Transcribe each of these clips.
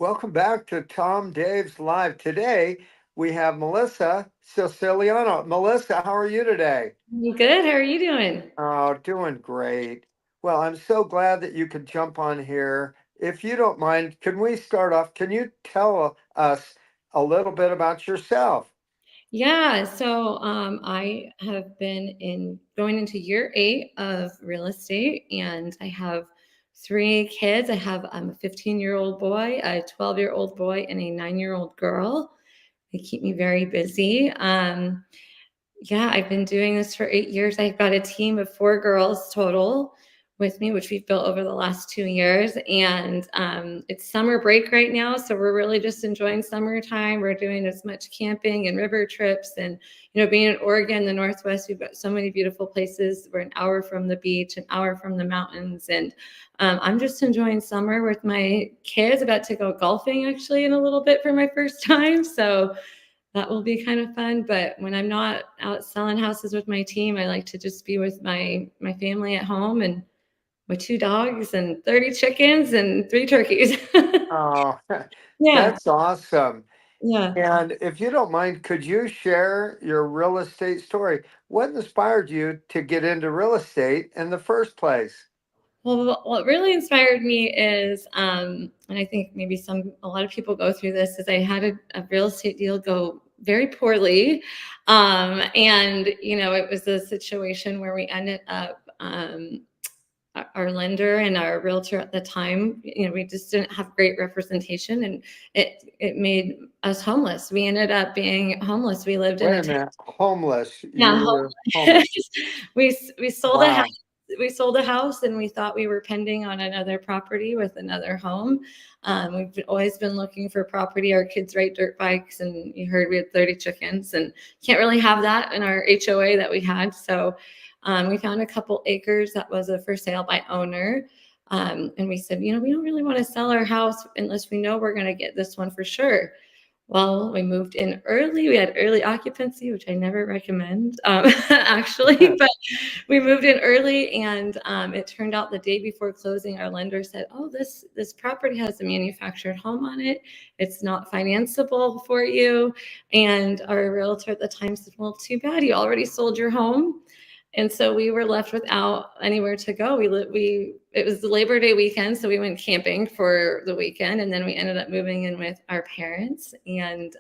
Welcome back to Tom Dave's Live. Today we have Melissa Siciliano. Melissa, how are you today? Good. How are you doing? Oh, doing great. Well, I'm so glad that you could jump on here. If you don't mind, can we start off? Can you tell us a little bit about yourself? I have been in going into year 8 of real estate, and I have 3 kids. I have a 15-year-old boy, a 12-year-old boy, and a 9-year-old girl. They keep me very busy. I've been doing this for 8 years. I've got a team of 4 girls total with me, which we've built over the last 2 years. And it's summer break right now. So we're really just enjoying summertime. We're doing as much camping and river trips. And, being in Oregon, the Northwest, we've got so many beautiful places. We're an hour from the beach, an hour from the mountains. And I'm just enjoying summer with my kids. About to go golfing actually in a little bit for my first time. So that will be kind of fun. But when I'm not out selling houses with my team, I like to just be with my family at home and my 2 dogs and 30 chickens and 3 turkeys. Oh, Yeah, that's awesome. yeah. And if you don't mind, could you share your real estate story? What inspired you to get into real estate in the first place? Well, what really inspired me is, and I think maybe a lot of people go through this, is I had a real estate deal go very poorly, and it was a situation where we ended up. Our lender and our realtor at the time, we just didn't have great representation, and it made us homeless. We ended up being homeless. We lived in Wait a a minute, homeless. You yeah, were homeless. homeless. We sold a house. Wow. We sold a house, and we thought we were pending on another property with another home. Always been looking for property. Our kids ride dirt bikes, and you heard we had 30 chickens, and can't really have that in our HOA that we had. So we found a couple acres that was a for sale by owner. And we said, we don't really want to sell our house unless we know we're going to get this one for sure. Well, we moved in early. We had early occupancy, which I never recommend, actually, but we moved in early, and it turned out the day before closing, our lender said, "Oh, this property has a manufactured home on it. It's not financeable for you." And our realtor at the time said, "Well, too bad. You already sold your home." And so we were left without anywhere to go. We it was the Labor Day weekend, so we went camping for the weekend, and then we ended up moving in with our parents, and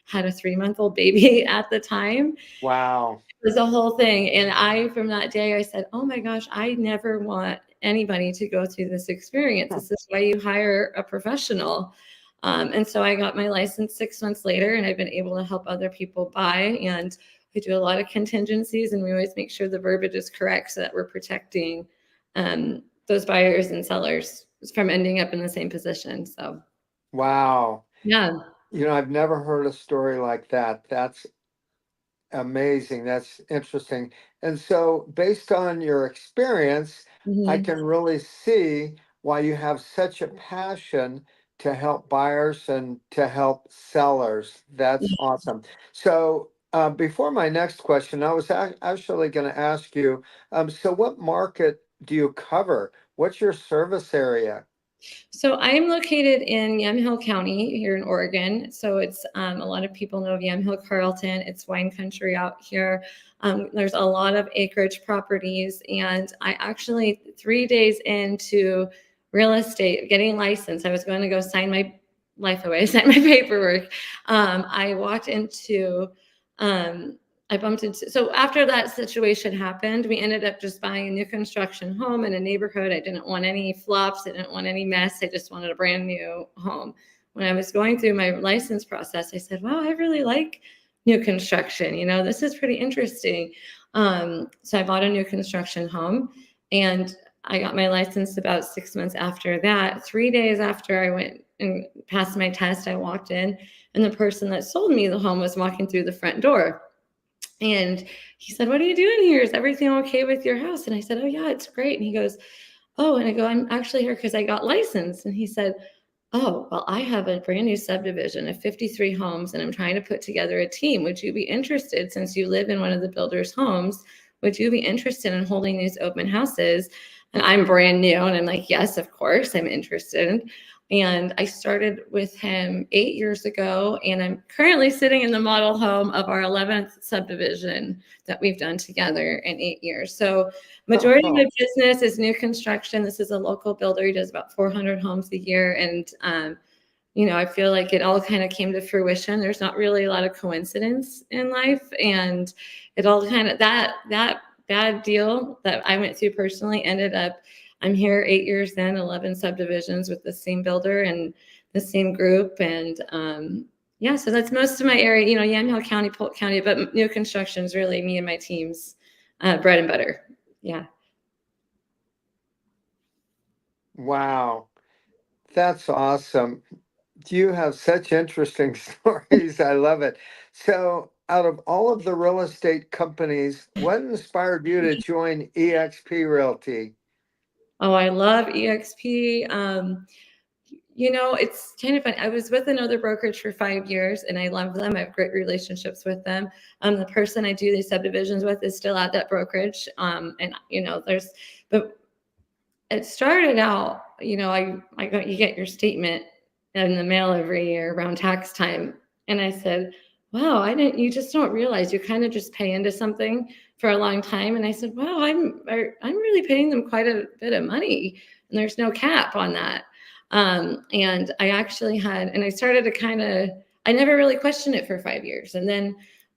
had a 3-month-old baby at the time. Wow. It was a whole thing, and from that day, I said, "Oh my gosh, I never want anybody to go through this experience. This is why you hire a professional." And so I got my license 6 months later, and I've been able to help other people buy. And we do a lot of contingencies, and we always make sure the verbiage is correct so that we're protecting those buyers and sellers from ending up in the same position. So, Wow. yeah. I've never heard a story like that. That's amazing. That's interesting. And so, based on your experience, I Mhm. can really see why you have such a passion to help buyers and to help sellers. That's awesome. So, before my next question, I was actually going to ask you, so what market do you cover? What's your service area? So I'm located in Yamhill County here in Oregon. So it's a lot of people know of Yamhill Carlton. It's wine country out here. There's a lot of acreage properties, and I actually 3 days into real estate, getting licensed, I was going to go sign my life away, sign my paperwork. I walked into I bumped into, so after that situation happened, we ended up just buying a new construction home in a neighborhood. I didn't want any flops. I didn't want any mess. I just wanted a brand new home. When I was going through my license process, I said, wow, I really like new construction. This is pretty interesting. So I bought a new construction home, and I got my license about 6 months after that. 3 days after I went and passed my test, I walked in, and the person that sold me the home was walking through the front door. And he said, "What are you doing here? Is everything okay with your house?" And I said, "Oh, yeah, it's great." And he goes, "Oh," and I go, "I'm actually here because I got licensed." And he said, "Oh, well, I have a brand new subdivision of 53 homes, and I'm trying to put together a team. Would you be interested, since you live in one of the builder's homes? Would you be interested in holding these open houses?" And I'm brand new, and I'm like, "Yes, of course, I'm interested." And I started with him 8 years ago, and I'm currently sitting in the model home of our 11th subdivision that we've done together in 8 years. So majority of my Oh, business is new construction. This is a local builder. He does about 400 homes a year. And, I feel like it all kind of came to fruition. There's not really a lot of coincidence in life. And it all kind of, that bad deal that I went through personally ended up, I'm here 8 years in, 11 subdivisions with the same builder and the same group. And yeah, so that's most of my area, Yamhill County, Polk County, but new construction is really me and my team's bread and butter. Yeah. wow. That's awesome. You have such interesting stories. I love it. So, out of all of the real estate companies, what inspired you to join eXp Realty? Oh, I love EXP. It's kind of fun. I was with another brokerage for 5 years and I love them. I have great relationships with them. The person I do these subdivisions with is still at that brokerage. But it started out, you get your statement in the mail every year around tax time. And I said, wow, you just don't realize you kind of just pay into something for a long time. And I said, wow, I'm really paying them quite a bit of money and there's no cap on that. And I started to I never really questioned it for 5 years. And then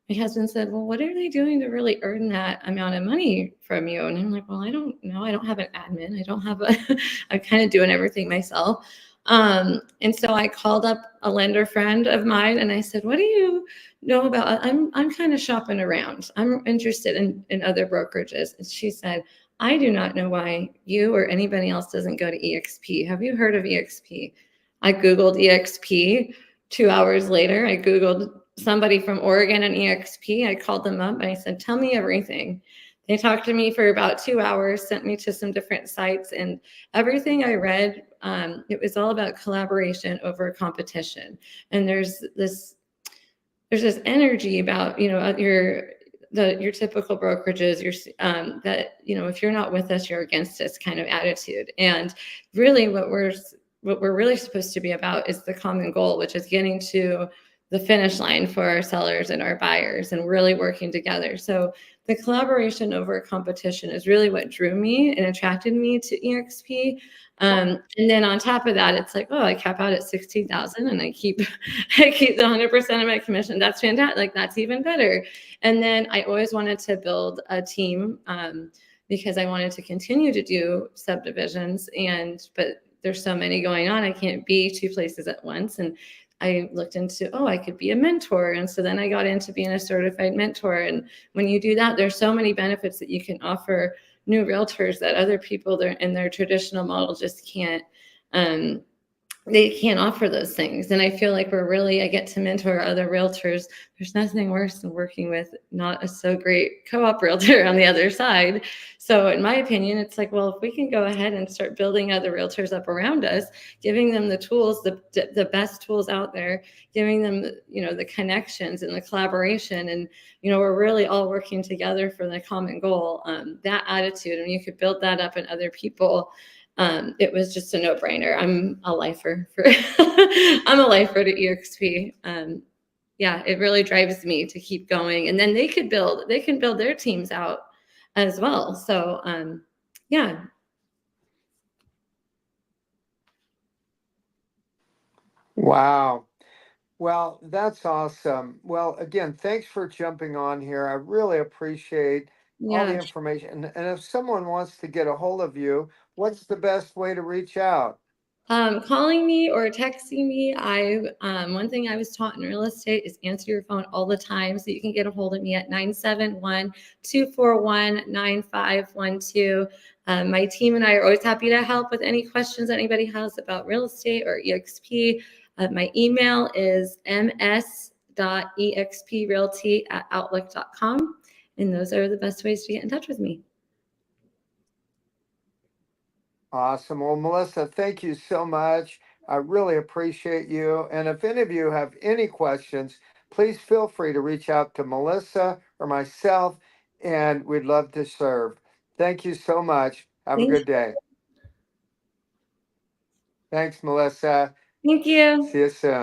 my husband said, well, what are they doing to really earn that amount of money from you? And I'm like, well, I don't know. I don't have an admin. I don't have I'm kind of doing everything myself. And so I called up a lender friend of mine and I said, what do you know about? I'm kind of shopping around. I'm interested in other brokerages. And she said, I do not know why you or anybody else doesn't go to EXP. Have you heard of EXP? I Googled EXP. 2 hours later, I Googled somebody from Oregon and EXP. I called them up and I said, tell me everything. They talked to me for about 2 hours, sent me to some different sites, and everything I read, it was all about collaboration over competition. And there's this energy about your typical brokerages, that if you're not with us, you're against us kind of attitude. And really, what we're really supposed to be about is the common goal, which is getting to the finish line for our sellers and our buyers and really working together. So the collaboration over competition is really what drew me and attracted me to EXP. And then on top of that, it's like, oh, I cap out at 16,000 and I keep I keep the 100% of my commission. That's fantastic. Like that's even better. And then I always wanted to build a team, because I wanted to continue to do subdivisions, but there's so many going on. I can't be two places at once. And I looked into, oh, I could be a mentor. And so then I got into being a certified mentor. And when you do that, there's so many benefits that you can offer new realtors that other people in their traditional model just can't. They can't offer those things. And I feel like I get to mentor other realtors. There's nothing worse than working with not a so great co-op realtor on the other side. So in my opinion, it's like, well, if we can go ahead and start building other realtors up around us, giving them the tools, the best tools out there, giving them, the connections and the collaboration. And, we're really all working together for the common goal. That attitude, and you could build that up in other people. It was just a no-brainer. I'm a lifer I'm a lifer to EXP. Yeah, it really drives me to keep going. And then they can build their teams out as well. So yeah. Wow. Well, that's awesome. Well, again, thanks for jumping on here. I really appreciate all the Yeah. information. And if someone wants to get a hold of you, what's the best way to reach out? Calling me or texting me. One thing I was taught in real estate is answer your phone all the time. So you can get a hold of me at 971-241-9512. My team and I are always happy to help with any questions anybody has about real estate or EXP. My email is ms.exprealty@outlook.com. And those are the best ways to get in touch with me. Awesome. Well, Melissa, thank you so much. I really appreciate you. And if any of you have any questions, please feel free to reach out to Melissa or myself, and we'd love to serve. Thank you so much. Have a Thank good day. Thanks, Melissa. Thank you. See you soon.